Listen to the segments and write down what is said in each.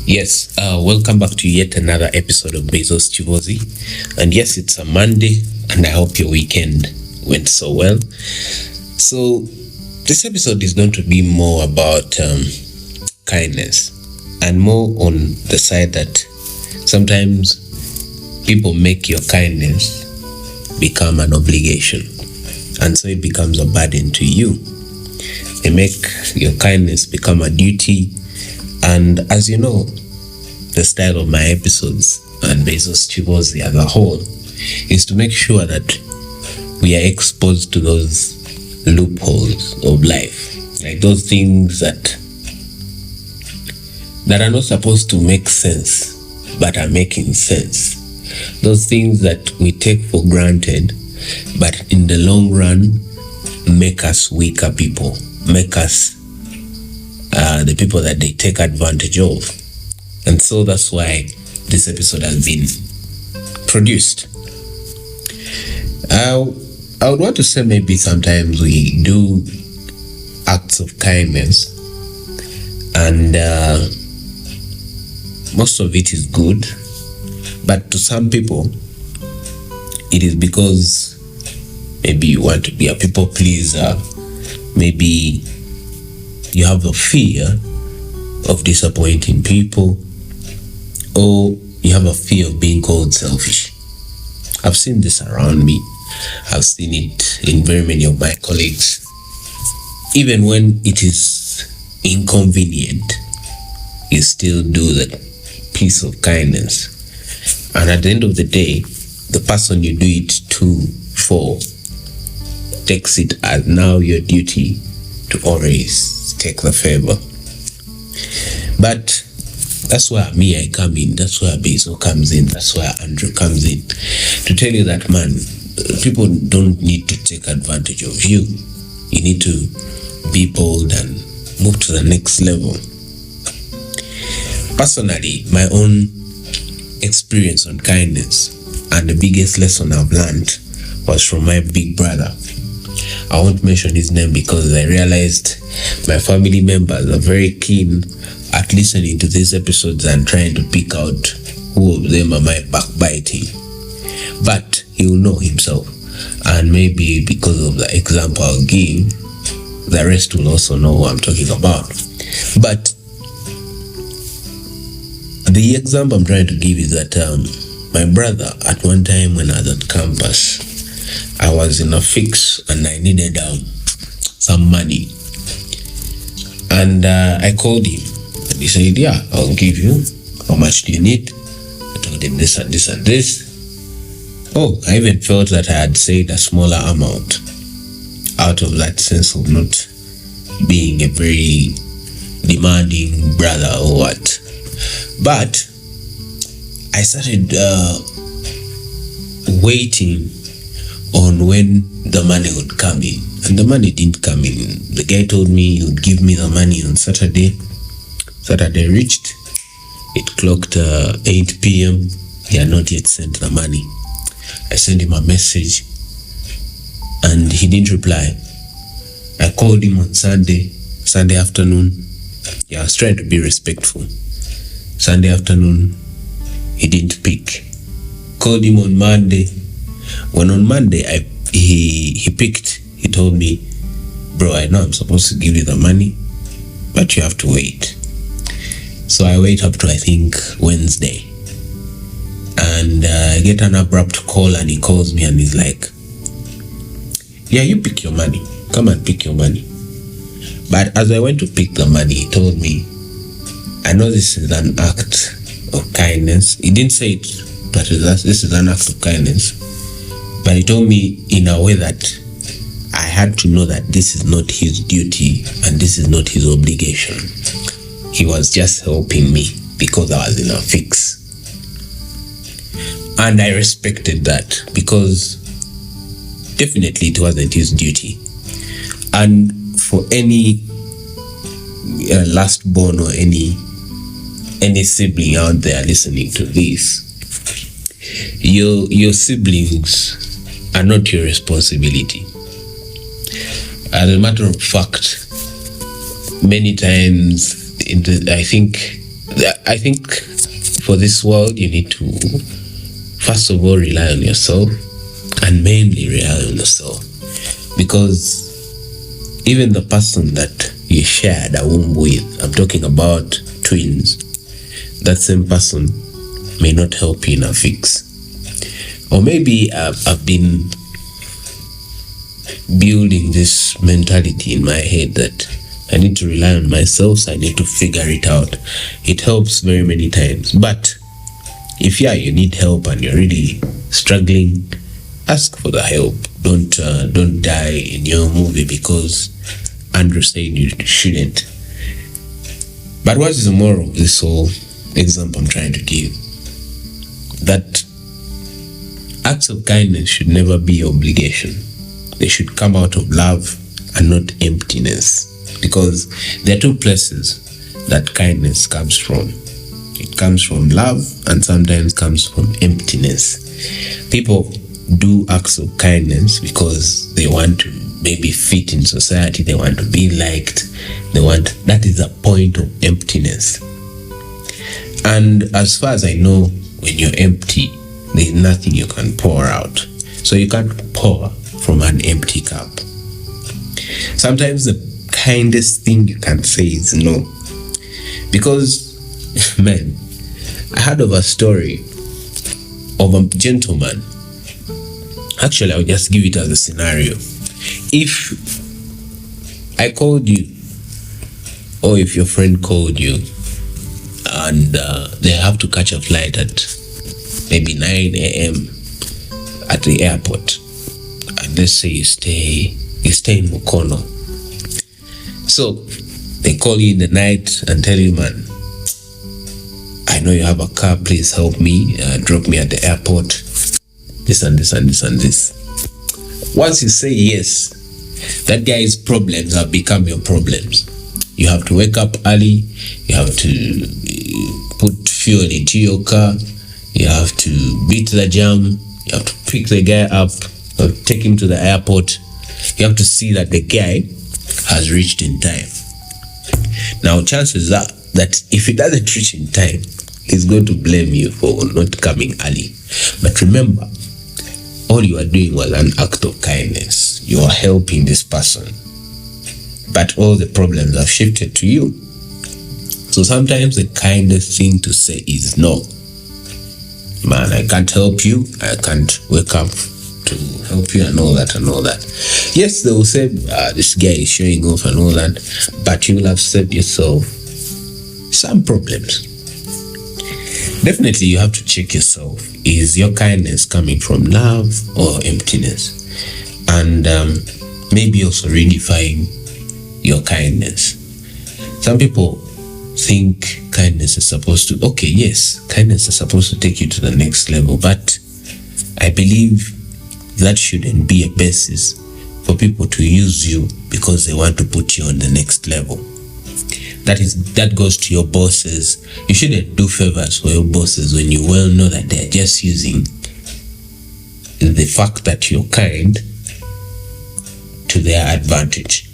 Yes, welcome back to yet another episode of Beizzo's Kiboozi. And yes, it's a Monday, and I hope your weekend went so well. So, this episode is going to be more about kindness, and more on the side that sometimes people make your kindness become an obligation, and so it becomes a burden to you. They make your kindness become a duty. And as you know, the style of my episodes and Beizzo's Kiboozi as a whole is to make sure that we are exposed to those loopholes of life, like those things that are not supposed to make sense but are making sense, those things that we take for granted but in the long run make us weaker people, make us the people that they take advantage of. And so that's why this episode has been produced. I would want to say maybe sometimes we do acts of kindness, and most of it is good, but to some people it is because maybe you want to be a people pleaser, maybe you have a fear of disappointing people, or you have a fear of being called selfish. I've seen this around me. I've seen it in very many of my colleagues. Even when it is inconvenient, you still do the piece of kindness. And at the end of the day, the person you do it to for takes it as now your duty to always take the favor. But that's where I come in, that's where Beizzo comes in, that's where Andrew comes in, to tell you that, man, people don't need to take advantage of you. You need to be bold and move to the next level. Personally, my own experience on kindness and the biggest lesson I've learned was from my big brother. I won't mention his name because I realized my family members are very keen at listening to these episodes and trying to pick out who of them am I backbiting. But he will know himself, and maybe because of the example I'll give, the rest will also know who I'm talking about. But the example I'm trying to give is that my brother, at one time when I was at campus, I was in a fix and I needed some money, and I called him and he said, yeah, I'll give you. How much do you need? I told him this and this and this. Oh, I even felt that I had said a smaller amount out of that sense of not being a very demanding brother or what. But I started waiting on when the money would come in, and the money didn't come in. The guy told me he would give me the money on Saturday. Saturday reached, it clocked 8 p.m. He had not yet sent the money. I sent him a message and he didn't reply. I called him on Sunday afternoon. Yeah, I was trying to be respectful. Sunday afternoon, he didn't pick. Called him on Monday. When on Monday he picked, he told me, bro, I know I'm supposed to give you the money, but you have to wait. So I wait up to, I think, Wednesday. And I get an abrupt call, and he calls me and he's like, yeah, you pick your money. Come and pick your money. But as I went to pick the money, he told me, I know this is an act of kindness. He didn't say it, but this is an act of kindness. But he told me in a way that I had to know that this is not his duty and this is not his obligation. He was just helping me because I was in a fix. And I respected that, because definitely it wasn't his duty. And for any last born or any sibling out there listening to this, your siblings are not your responsibility. As a matter of fact, many times I think for this world you need to first of all rely on yourself, and mainly rely on yourself, because even the person that you shared a womb with, I'm talking about twins, that same person may not help you in a fix. Or maybe I've been building this mentality in my head that I need to rely on myself, so I need to figure it out. It helps very many times. But if you need help and you're really struggling, ask for the help. Don't die in your movie because Andrew said you shouldn't. But what is the moral of this whole example I'm trying to give? That acts of kindness should never be obligation. They should come out of love and not emptiness, because there are two places that kindness comes from. It comes from love and sometimes comes from emptiness. People do acts of kindness because they want to maybe fit in society, they want to be liked, that is a point of emptiness. And as far as I know, when you're empty, there's nothing you can pour out. So you can't pour from an empty cup. Sometimes the kindest thing you can say is no. Because, man, I heard of a story of a gentleman. Actually, I'll just give it as a scenario. If I called you, or if your friend called you, and they have to catch a flight at maybe 9 a.m. at the airport, and let's say you stay in Mukono. So they call you in the night and tell you, man, I know you have a car, please help me, drop me at the airport, this and this and this and this. Once you say yes, that guy's problems have become your problems. You have to wake up early, you have to put fuel into your car, you have to beat the jam, you have to pick the guy up, take him to the airport. You have to see that the guy has reached in time. Now, chances are that if he doesn't reach in time, he's going to blame you for not coming early. But remember, all you are doing was an act of kindness. You are helping this person, but all the problems have shifted to you. So sometimes the kindest thing to say is no. Man, I can't help you. I can't wake up to help you and all that. Yes, they will say this guy is showing off and all that, but you will have saved yourself some problems. Definitely you have to check yourself. Is your kindness coming from love or emptiness? And maybe also redefine your kindness. Some people think kindness is supposed to, okay, yes, kindness is supposed to take you to the next level, but I believe that shouldn't be a basis for people to use you because they want to put you on the next level. That goes to your bosses. You shouldn't do favors for your bosses when you well know that they're just using the fact that you're kind to their advantage.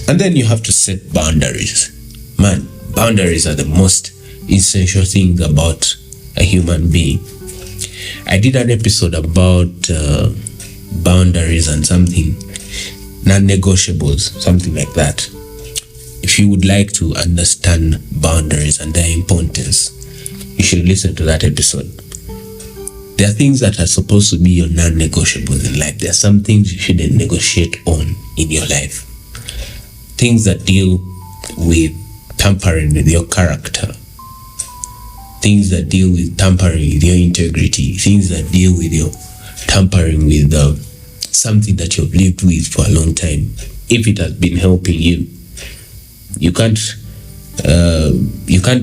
And then you have to set boundaries. Man, boundaries are the most essential things about a human being. I did an episode about boundaries and something, non-negotiables, something like that. If you would like to understand boundaries and their importance, you should listen to that episode. There are things that are supposed to be your non-negotiables in life. There are some things you shouldn't negotiate on in your life. Things that deal with tampering with your character. Things that deal with tampering with your integrity. Things that deal with your tampering with something that you've lived with for a long time. If it has been helping you, you can't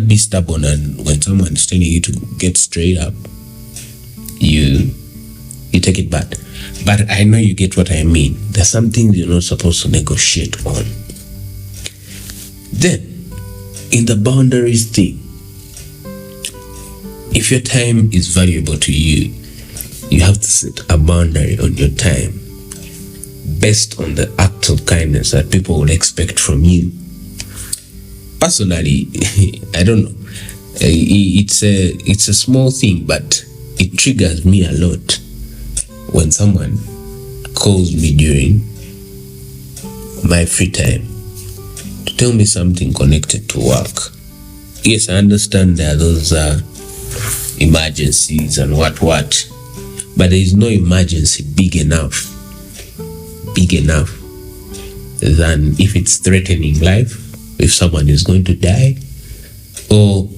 be stubborn, and when someone is telling you to get straight up, you take it bad. But I know you get what I mean. There's some things you're not supposed to negotiate on. Then, in the boundaries thing, if your time is valuable to you, you have to set a boundary on your time. based on the act of kindness that people will expect from you. Personally, I don't know. It's a small thing, but it triggers me a lot when someone calls me during my free time to tell me something connected to work. Yes, I understand there are those emergencies and what, but there is no emergency big enough than if it's threatening life, if someone is going to die, or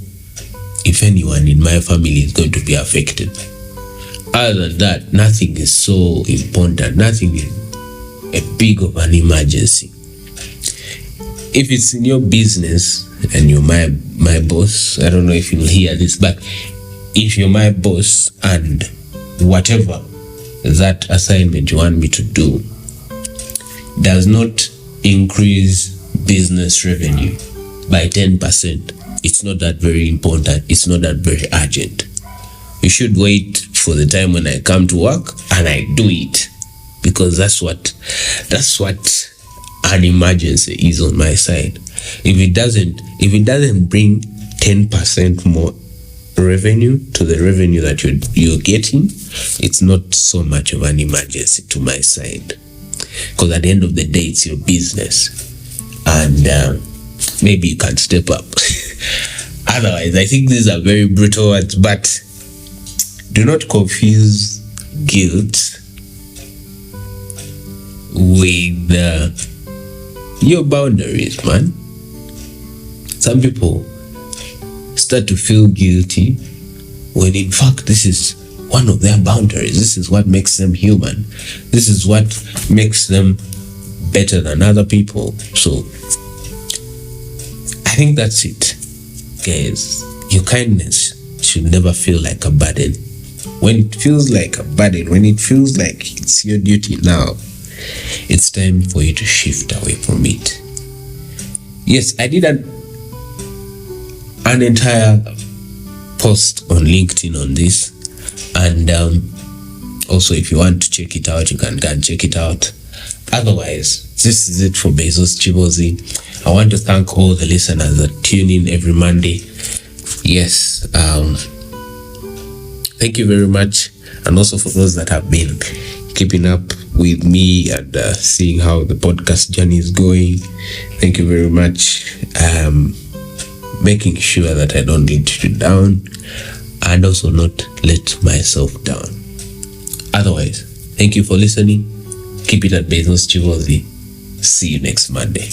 if anyone in my family is going to be affected. Other than that, nothing is so important, nothing is a big of an emergency. If it's in your business and you're my boss, I don't know if you'll hear this, but if you're my boss and whatever that assignment you want me to do does not increase business revenue by 10%, it's not that very important, it's not that very urgent. You should wait for the time when I come to work and I do it, because that's what an emergency is on my side. If it doesn't bring 10% more revenue to the revenue that you're getting, it's not so much of an emergency to my side, because at the end of the day, it's your business, and maybe you can step up. Otherwise, I think these are very brutal words, but do not confuse guilt with your boundaries, man. Some people start to feel guilty when in fact this is one of their boundaries. This is what makes them human. This is what makes them better than other people. So I think that's it, guys. Your kindness should never feel like a burden. When it feels like a burden, when it feels like it's your duty now, it's time for you to shift away from it. Yes, I did an entire post on LinkedIn on this, and also if you want to check it out, you can go and check it out. Otherwise, this is it for Beizzo's Kiboozi. I want to thank all the listeners that tune in every Monday. Yes, thank you very much, and also for those that have been keeping up with me and seeing how the podcast journey is going. Thank you very much. Making sure that I don't let you down, and also not let myself down. Otherwise, thank you for listening. Keep it at Beizzo's Kiboozi. See you next Monday.